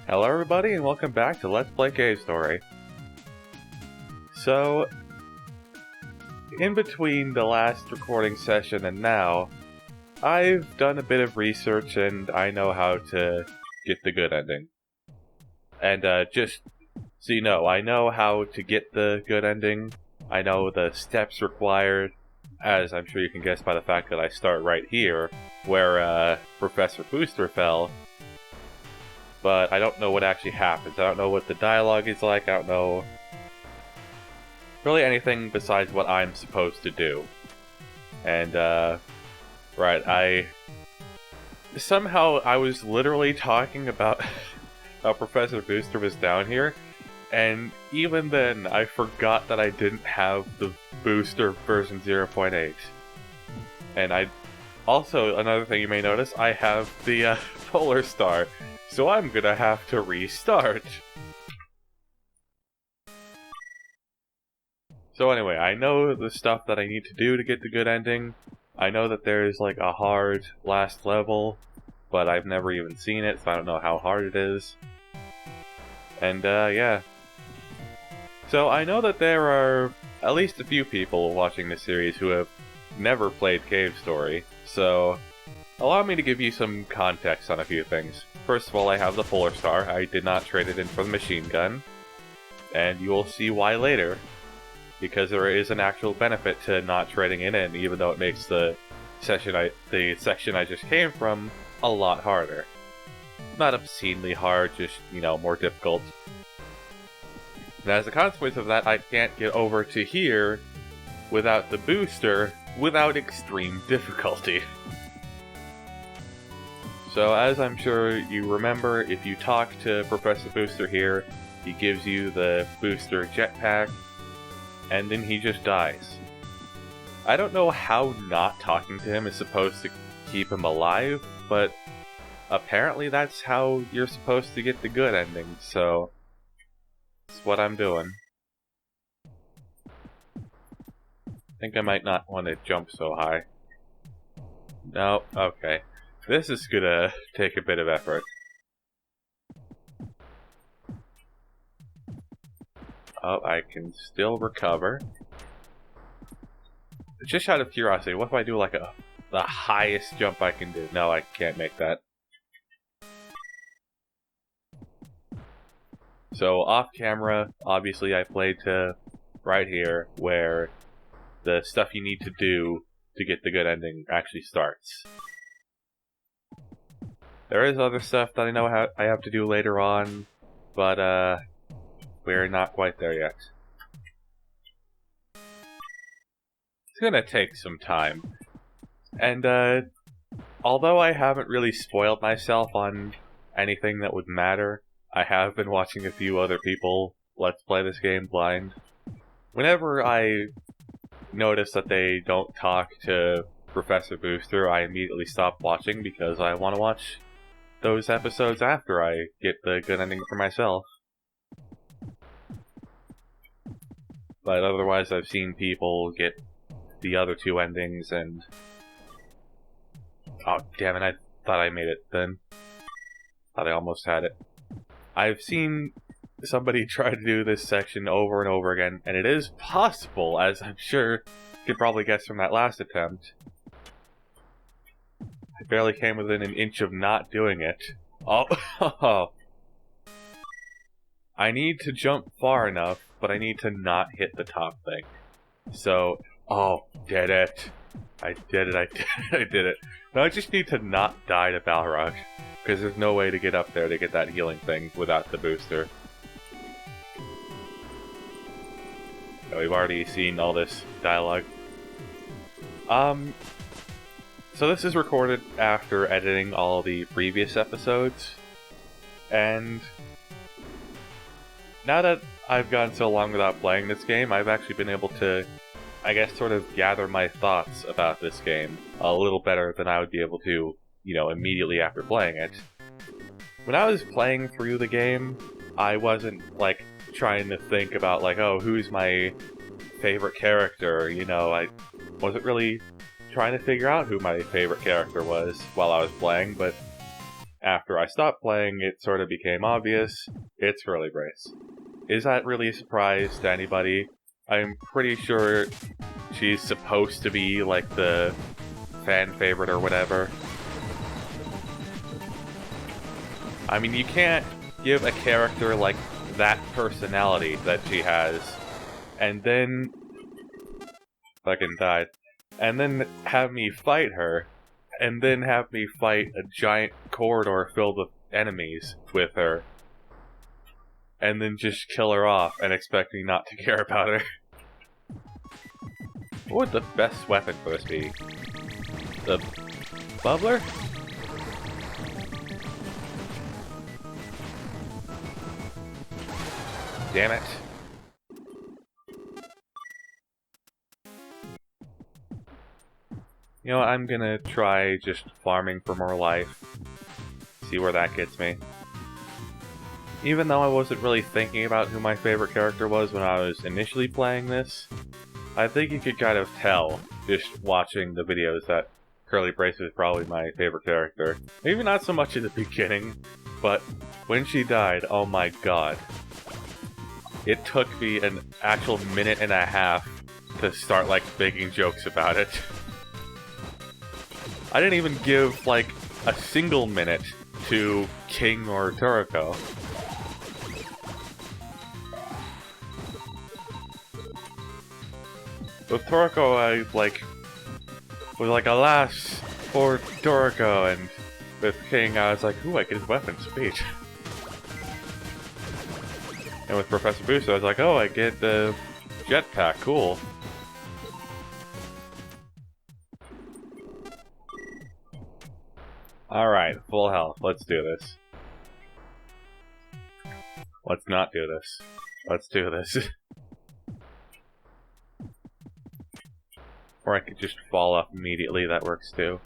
Hello everybody and welcome back to Let's Play Cave Story. So, in between the last recording session and now, I've done a bit of research and I know how to get the good ending. And just so you know, I know how to get the good ending. I know the steps required, as I'm sure you can guess by the fact that I start right here, where Professor Booster fell. But I don't know what actually happens. I don't know what the dialogue is like. I don't know really anything besides what I'm supposed to do. And, right, somehow I was literally talking about how Professor Booster was down here, and even then I forgot that I didn't have the Booster version 0.8. And also, another thing you may notice, I have the Polar Star. So I'm gonna have to restart. So anyway, I know the stuff that I need to do to get the good ending. I know that there's like a hard last level, but I've never even seen it, so I don't know how hard it is. And yeah. So I know that there are at least a few people watching this series who have never played Cave Story, so allow me to give you some context on a few things. First of all, I have the Polar Star. I did not trade it in for the machine gun. And you will see why later. Because there is an actual benefit to not trading it in, even though it makes the section I just came from a lot harder. Not obscenely hard, just, you know, more difficult. And as a consequence of that, I can't get over to here without the booster, without extreme difficulty. So, as I'm sure you remember, if you talk to Professor Booster here, he gives you the Booster Jetpack, and then he just dies. I don't know how not talking to him is supposed to keep him alive, but apparently that's how you're supposed to get the good ending, so that's what I'm doing. I think I might not want to jump so high. No, okay. This is gonna take a bit of effort. Oh, I can still recover. Just out of curiosity, what if I do like the highest jump I can do? No, I can't make that. So off camera, obviously I played to right here, where the stuff you need to do to get the good ending actually starts. There is other stuff that I know I have to do later on, but we're not quite there yet. It's gonna take some time. And although I haven't really spoiled myself on anything that would matter, I have been watching a few other people let's play this game blind. Whenever I notice that they don't talk to Professor Booster, I immediately stop watching because I want to watch those episodes after I get the good ending for myself. But otherwise, I've seen people get the other two endings, and oh damn it, I thought I made it then. Thought I almost had it. I've seen somebody try to do this section over and over again, and it is possible, as I'm sure you could probably guess from that last attempt. I barely came within an inch of not doing it. Oh, I need to jump far enough, but I need to not hit the top thing. So, oh, did it. I did it, I did it. Now I just need to not die to Balrog, because there's no way to get up there to get that healing thing without the booster. So we've already seen all this dialogue. So this is recorded after editing all the previous episodes, and now that I've gone so long without playing this game, I've actually been able to, I guess, sort of gather my thoughts about this game a little better than I would be able to, you know, immediately after playing it. When I was playing through the game, I wasn't, like, trying to think about, like, oh, who's my favorite character, you know, I wasn't really trying to figure out who my favorite character was while I was playing, but after I stopped playing, it sort of became obvious. It's Curly Brace. Is that really a surprise to anybody? I'm pretty sure she's supposed to be like the fan favorite or whatever. I mean, you can't give a character like that personality that she has, and then fucking died, and then have me fight her, and then have me fight a giant corridor filled with enemies with her, and then just kill her off and expect me not to care about her. What would the best weapon for this be? The bubbler? Damn it. You know, I'm gonna try just farming for more life. See where that gets me. Even though I wasn't really thinking about who my favorite character was when I was initially playing this, I think you could kind of tell, just watching the videos, that Curly Brace is probably my favorite character. Maybe not so much in the beginning, but when she died, oh my god. It took me an actual minute and a half to start, like, making jokes about it. I didn't even give, like, a single minute to King or Turoko. With Turoko, I, like, was like, alas, poor Turoko, and with King, I was like, ooh, I get his weapon, sweet. And with Professor Booster, I was like, oh, I get the jetpack, cool. Alright, full health, let's do this. Let's not do this. Let's do this. Or I could just fall off immediately, that works too.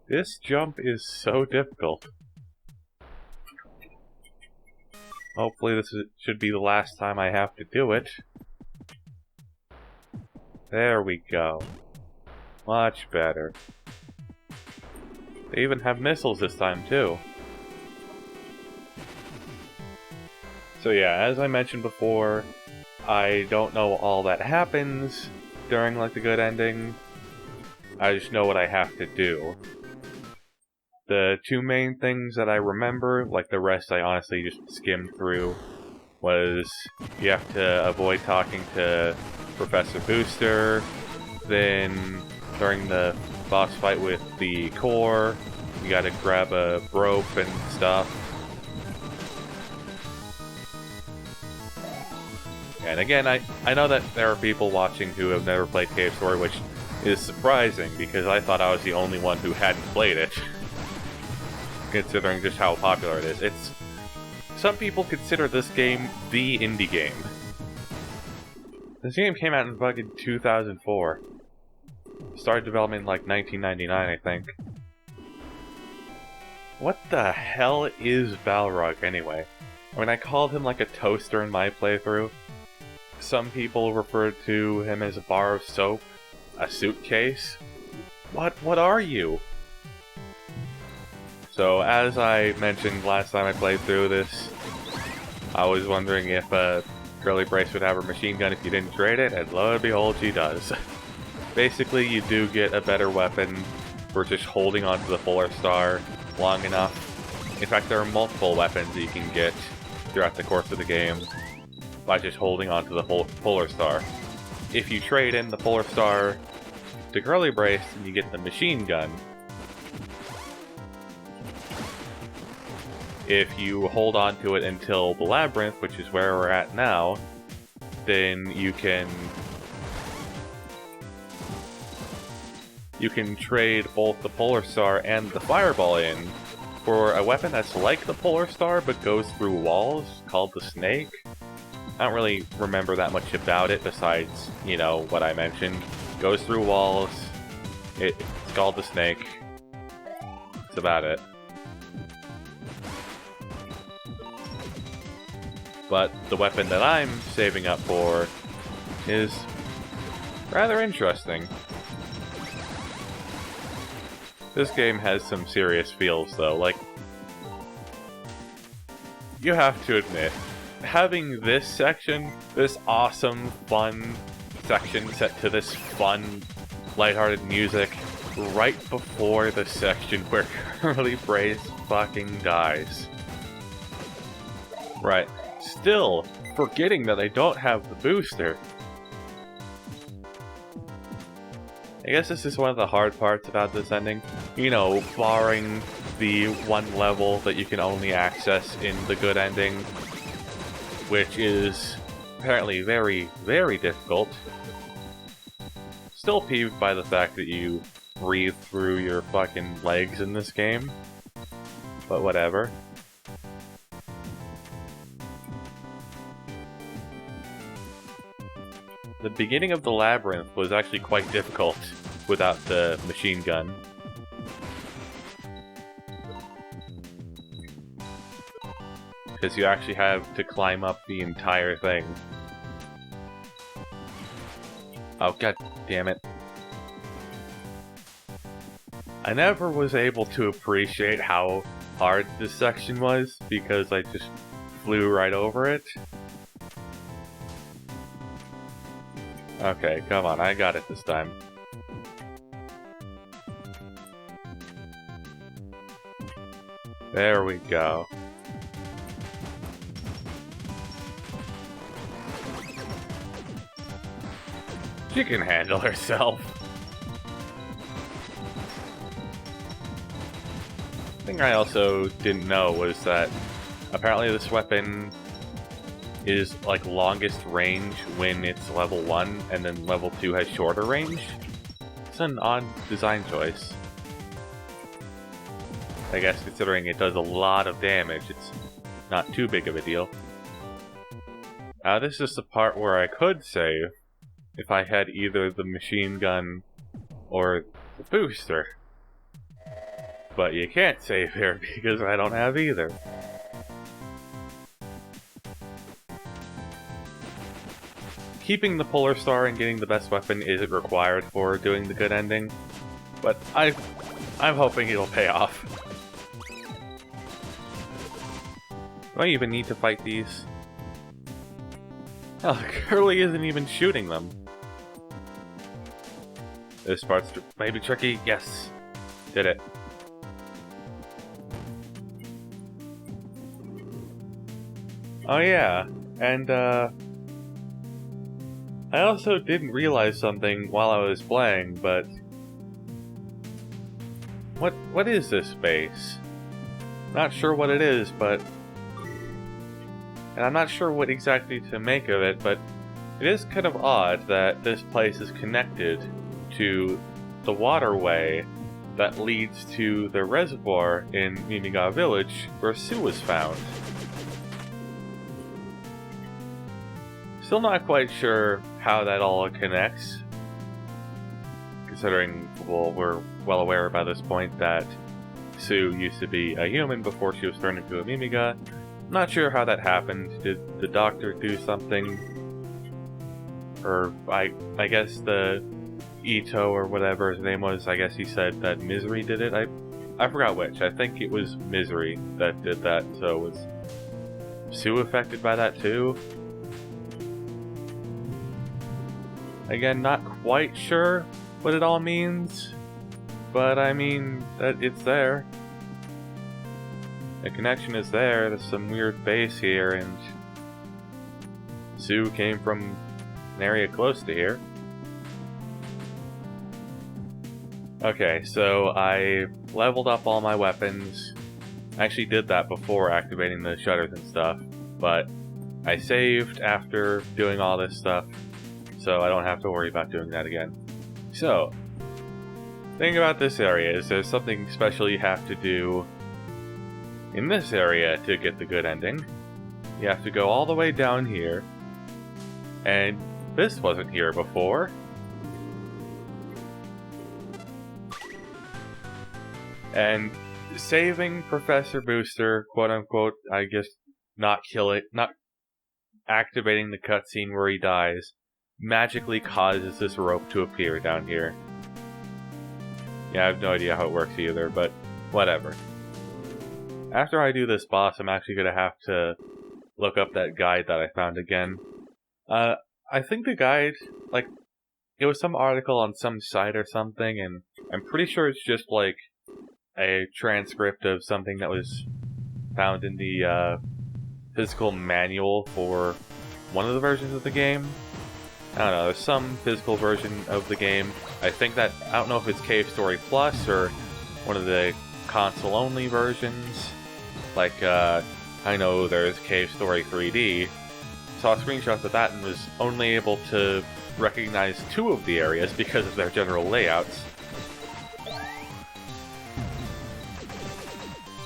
This jump is so difficult. Hopefully this should be the last time I have to do it. There we go. Much better. They even have missiles this time too. So yeah, as I mentioned before, I don't know all that happens during like the good ending. I just know what I have to do. The two main things that I remember, like the rest I honestly just skimmed through, was you have to avoid talking to Professor Booster, then during the boss fight with the core, you gotta grab a rope and stuff. And again, I know that there are people watching who have never played Cave Story, which is surprising, because I thought I was the only one who hadn't played it. Considering just how popular it is. Some people consider this game the indie game. This game came out in fucking 2004. Started development in like 1999, I think. What the hell is Balrog anyway? I mean, I called him like a toaster in my playthrough. Some people refer to him as a bar of soap, a suitcase. What are you? So, as I mentioned last time I played through this, I was wondering if Curly Brace would have her machine gun if you didn't trade it, and lo and behold, she does. Basically, you do get a better weapon for just holding onto the Polar Star long enough. In fact, there are multiple weapons that you can get throughout the course of the game by just holding onto the Polar Star. If you trade in the Polar Star to Curly Brace, then you get the machine gun. If you hold on to it until the Labyrinth, which is where we're at now, then you can trade both the Polar Star and the Fireball in for a weapon that's like the Polar Star but goes through walls, called the Snake. I don't really remember that much about it besides, you know, what I mentioned. Goes through walls, it's called the Snake. That's about it. But the weapon that I'm saving up for is rather interesting. This game has some serious feels, though. Like, you have to admit, having this section, this awesome, fun section set to this fun, lighthearted music, right before the section where Curly Brace fucking dies. Right. Still, forgetting that I don't have the booster. I guess this is one of the hard parts about this ending. You know, barring the one level that you can only access in the good ending, which is apparently very, very difficult. Still peeved by the fact that you breathe through your fucking legs in this game. But whatever. The beginning of the labyrinth was actually quite difficult without the machine gun. Because you actually have to climb up the entire thing. Oh, god damn it. I never was able to appreciate how hard this section was, because I just flew right over it. Okay, come on, I got it this time. There we go. She can handle herself. The thing I also didn't know was that apparently this weapon is like longest range when it's level 1, and then level 2 has shorter range. It's an odd design choice. I guess considering it does a lot of damage, it's not too big of a deal. This is the part where I could save if I had either the machine gun or the booster. But you can't save here because I don't have either. Keeping the Polar Star and getting the best weapon isn't required for doing the good ending, but I'm hoping it'll pay off. Do I even need to fight these? Oh, Curly isn't even shooting them. This part's maybe tricky. Yes. Did it. Oh yeah, and I also didn't realize something while I was playing, but what is this base? Not sure what it is, but and I'm not sure what exactly to make of it, but it is kind of odd that this place is connected to the waterway that leads to the reservoir in Mimiga Village where Sue was found. Still not quite sure how that all connects, considering, well, we're well aware by this point that Sue used to be a human before she was turned into a Mimiga. Not sure how that happened. Did the doctor do something? Or, I guess the Ito or whatever his name was, I guess he said that Misery did it? I forgot which. I think it was Misery that did that, so was Sue affected by that too? Again, not quite sure what it all means, but I mean, that it's there. The connection is there, there's some weird base here, and Sue came from an area close to here. Okay, so I leveled up all my weapons. I actually did that before activating the shutters and stuff, but I saved after doing all this stuff, so I don't have to worry about doing that again. So, the thing about this area is there's something special you have to do in this area to get the good ending. You have to go all the way down here, and this wasn't here before. And saving Professor Booster, quote-unquote, I guess, not activating the cutscene where he dies, magically causes this rope to appear down here. Yeah, I have no idea how it works either, but whatever. After I do this boss, I'm actually gonna have to look up that guide that I found again. I think the guide, like, it was some article on some site or something, and I'm pretty sure it's just, like, a transcript of something that was found in the, physical manual for one of the versions of the game. I don't know, there's some physical version of the game. I don't know if it's Cave Story Plus or one of the console-only versions. Like, I know there's Cave Story 3D. Saw screenshots of that and was only able to recognize 2 of the areas because of their general layouts.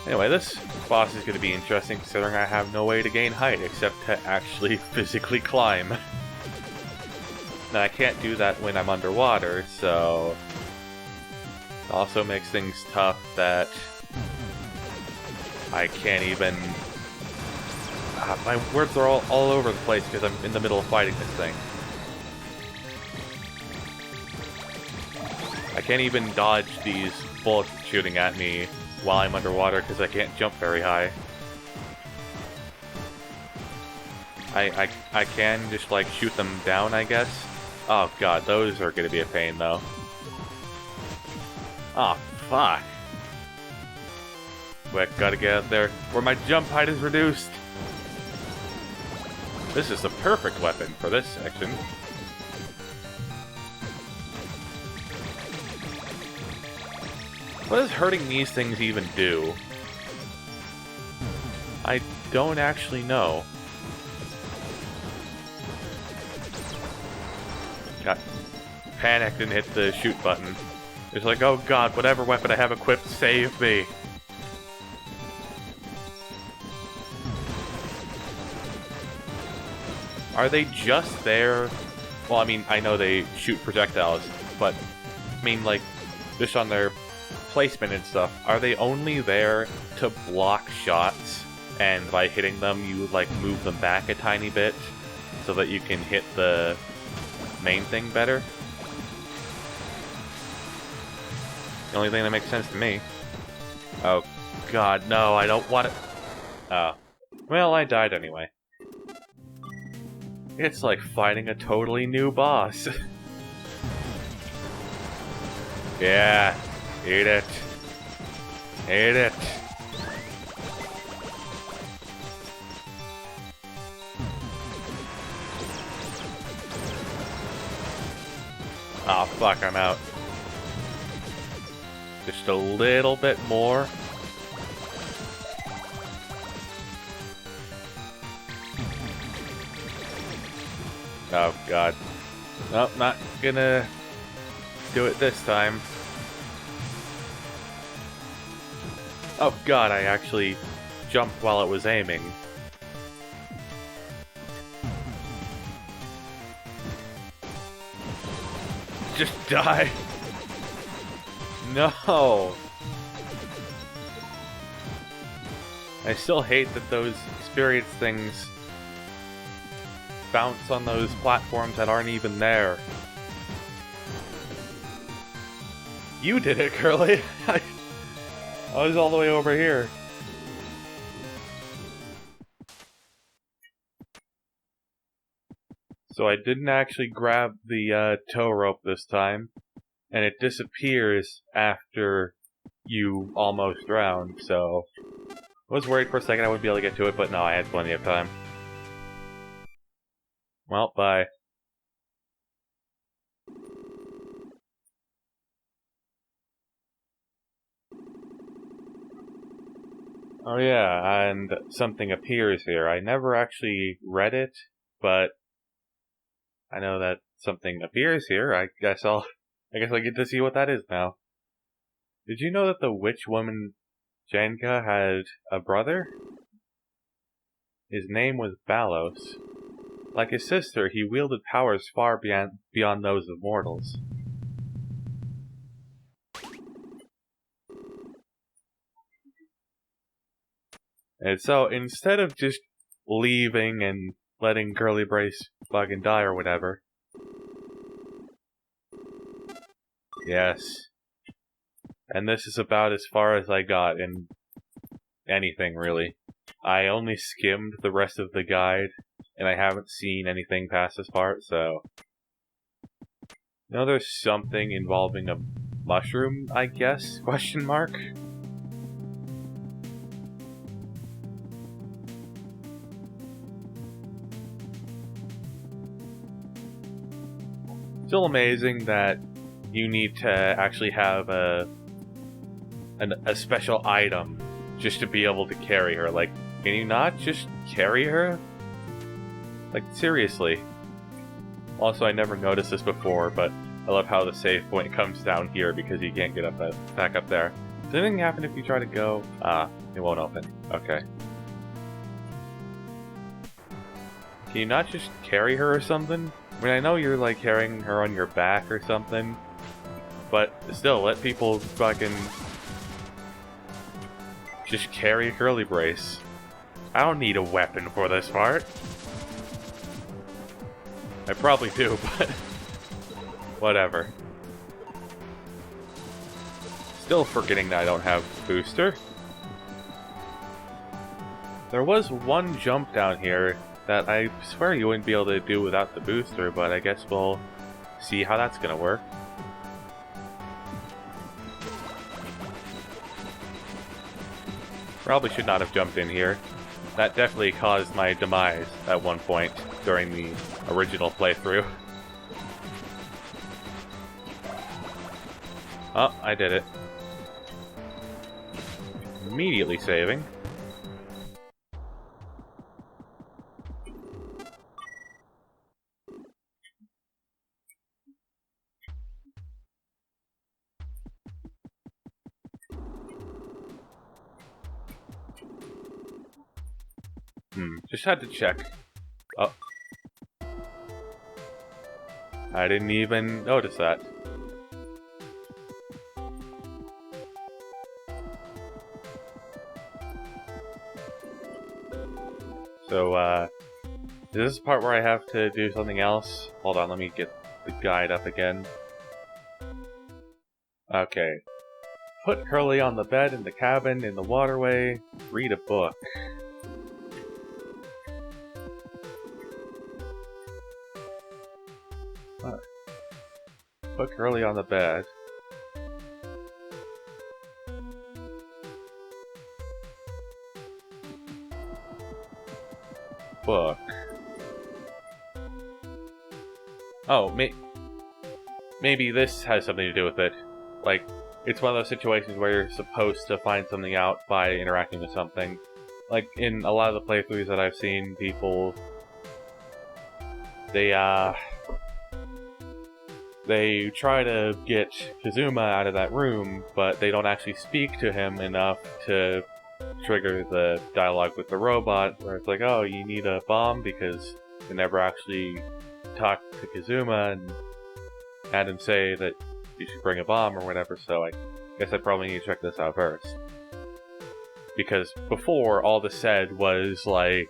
Anyway, this boss is going to be interesting considering I have no way to gain height except to actually physically climb. Now, I can't do that when I'm underwater, so it also makes things tough that I can't even... my words are all over the place because I'm in the middle of fighting this thing. I can't even dodge these bullets shooting at me while I'm underwater because I can't jump very high. I can just, like, shoot them down, I guess. Oh god, those are gonna be a pain, though. Oh, fuck. Wait, gotta get out there where my jump height is reduced. This is the perfect weapon for this section. What does hurting these things even do? I don't actually know. Got panicked and hit the shoot button. It's like, oh god, whatever weapon I have equipped, save me. Are they just there? Well, I mean, I know they shoot projectiles, but I mean, like, just on their placement and stuff, are they only there to block shots, and by hitting them, you, like, move them back a tiny bit so that you can hit the main thing better? The only thing that makes sense to me. Oh, god, no, I don't want it. Oh. Well, I died anyway. It's like fighting a totally new boss. Yeah, eat it. Eat it. Oh, fuck, I'm out. Just a little bit more. Oh, God. Nope, not gonna do it this time. Oh, God, I actually jumped while it was aiming. Just die. No. I still hate that those experience things bounce on those platforms that aren't even there. You did it, Curly. I was all the way over here. So I didn't actually grab the tow rope this time, and it disappears after you almost drown, so I was worried for a second I wouldn't be able to get to it, but no, I had plenty of time. Well, bye. Oh yeah, and something appears here. I never actually read it, but I know that something appears here. I guess I get to see what that is now. Did you know that the witch woman Janka had a brother? His name was Balos. Like his sister, he wielded powers far beyond those of mortals. And so, instead of just leaving and letting Curly Brace fucking die or whatever... Yes. And this is about as far as I got in anything, really. I only skimmed the rest of the guide, and I haven't seen anything past this part, so... there's something involving a mushroom, I guess? Question mark? Still amazing that you need to actually have a special item just to be able to carry her. Like, can you not just carry her? Like, seriously. Also, I never noticed this before, but I love how the save point comes down here because you can't get back up there. Does anything happen if you try to go? It won't open. Okay. Can you not just carry her or something? I mean, I know you're, like, carrying her on your back or something, but still, let people fucking just carry a curly brace. I don't need a weapon for this part. I probably do, but whatever. Still forgetting that I don't have booster. There was one jump down here that I swear you wouldn't be able to do without the booster, but I guess we'll see how that's gonna work. Probably should not have jumped in here. That definitely caused my demise at one point during the original playthrough. Oh, I did it. Immediately saving. Just had to check. Oh. I didn't even notice that. So, is this the part where I have to do something else? Hold on, let me get the guide up again. Okay. Put Curly on the bed in the cabin in the waterway. Read a book. Put Curly on the bed. Book. Oh, maybe this has something to do with it. Like, it's one of those situations where you're supposed to find something out by interacting with something. Like, in a lot of the playthroughs that I've seen, people... They try to get Kazuma out of that room, but they don't actually speak to him enough to trigger the dialogue with the robot, where it's like, oh, you need a bomb, because they never actually talked to Kazuma and had him say that you should bring a bomb or whatever, so I guess I probably need to check this out first. Because before, all this said was, like,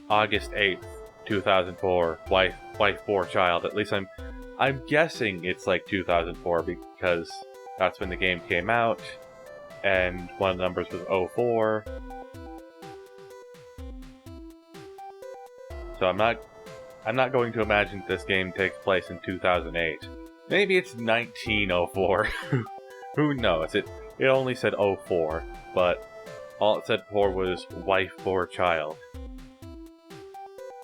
August 8th, 2004, wife 4 child. At least I'm guessing it's like 2004 because that's when the game came out, and one of the numbers was 04. So I'm not going to imagine this game takes place in 2008. Maybe it's 1904. Who knows? It only said 04, but all it said for was wife 4 child.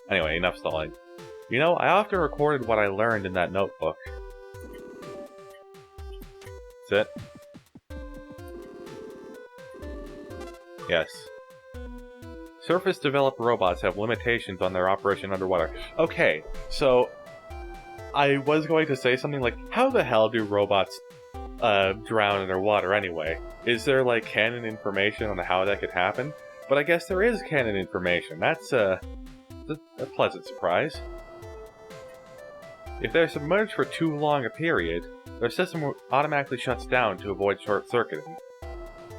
Anyway, enough stalling. You know, I often recorded what I learned in that notebook. That's it. Yes. Surface-developed robots have limitations on their operation underwater. Okay, so... I was going to say something like, how the hell do robots drown underwater anyway? Is there, like, canon information on how that could happen? But I guess there is canon information. That's a pleasant surprise. If they're submerged for too long a period, their system automatically shuts down to avoid short-circuiting.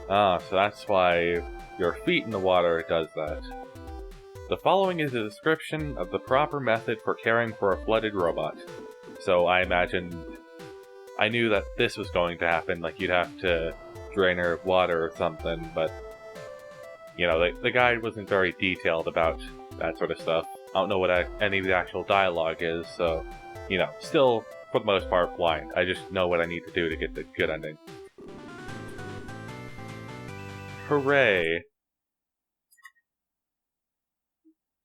Ah, so that's why your feet in the water does that. The following is a description of the proper method for caring for a flooded robot. So I imagine I knew that this was going to happen, like you'd have to drain her of water or something, but, you know, the guide wasn't very detailed about that sort of stuff. I don't know what any of the actual dialogue is, so, you know, still, for the most part, blind. I just know what I need to do to get the good ending. Hooray!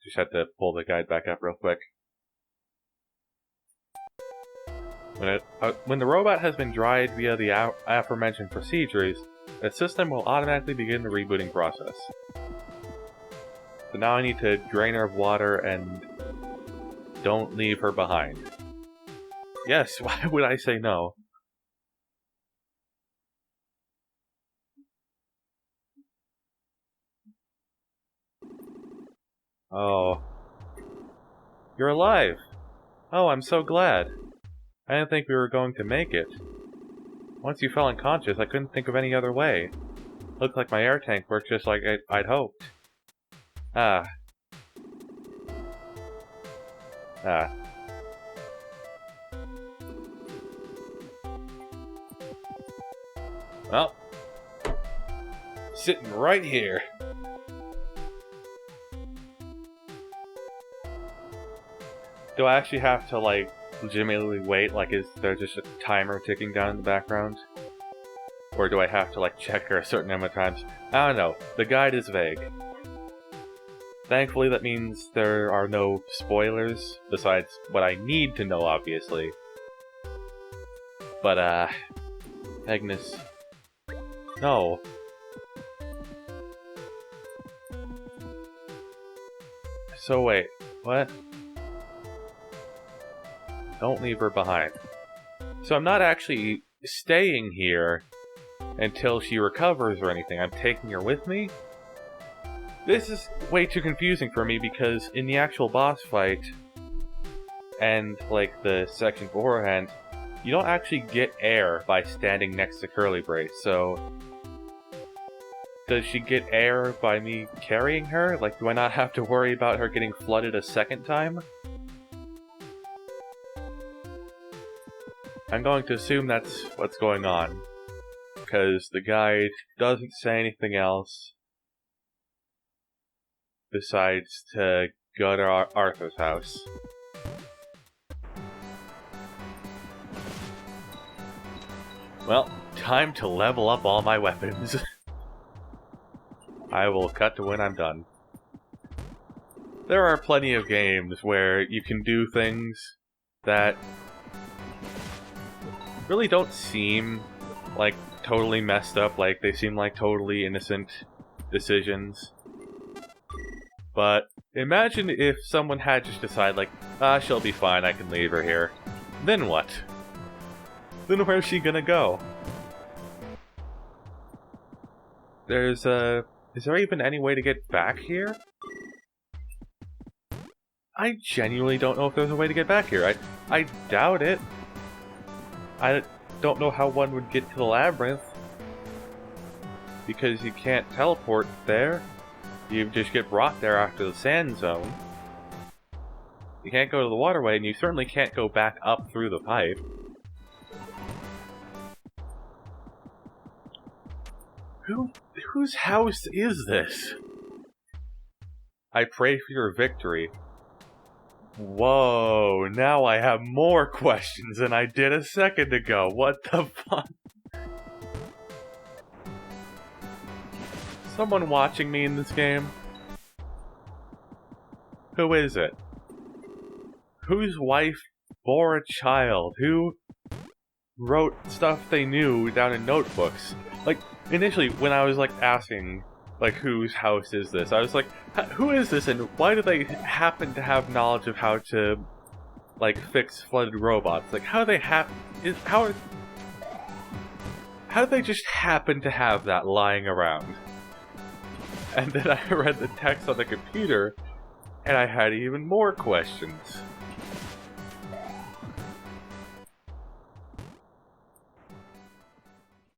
Just had to pull the guide back up real quick. When the robot has been dried via the aforementioned procedures, the system will automatically begin the rebooting process. So now I need to drain her of water and don't leave her behind. Yes, why would I say no? Oh. You're alive! Oh, I'm so glad. I didn't think we were going to make it. Once you fell unconscious, I couldn't think of any other way. Looked like my air tank worked just like I'd hoped. Ah. Well, sitting right here. Do I actually have to, like, legitimately wait? Like, is there just a timer ticking down in the background? Or do I have to, like, check her a certain number of times? I don't know. The guide is vague. Thankfully, that means there are no spoilers, besides what I need to know, obviously. But, Agnes... No. So wait, what? Don't leave her behind. So I'm not actually staying here until she recovers or anything. I'm taking her with me? This is way too confusing for me because in the actual boss fight and like the section beforehand, you don't actually get air by standing next to Curly Brace, so does she get air by me carrying her? Like, do I not have to worry about her getting flooded a second time? I'm going to assume that's what's going on, because the guide doesn't say anything else besides to go to Arthur's house. Well, time to level up all my weapons. I will cut to when I'm done. There are plenty of games where you can do things that really don't seem like totally messed up, like they seem like totally innocent decisions. But imagine if someone had just decided like, she'll be fine, I can leave her here. Then what? Then where's she gonna go? Is there even any way to get back here? I genuinely don't know if there's a way to get back here. I doubt it. I don't know how one would get to the labyrinth. Because you can't teleport there. You just get brought there after the sand zone. You can't go to the waterway, and you certainly can't go back up through the pipe. Whose house is this? I pray for your victory. Whoa, now I have more questions than I did a second ago. What the fuck? Someone watching me in this game? Who is it? Whose wife bore a child? Who wrote stuff they knew down in notebooks? Like, initially, when I was, like, asking, like, whose house is this? I was like, who is this, and why do they happen to have knowledge of how to, like, fix flooded robots? Like, how do they how do they just happen to have that lying around? And then I read the text on the computer, and I had even more questions.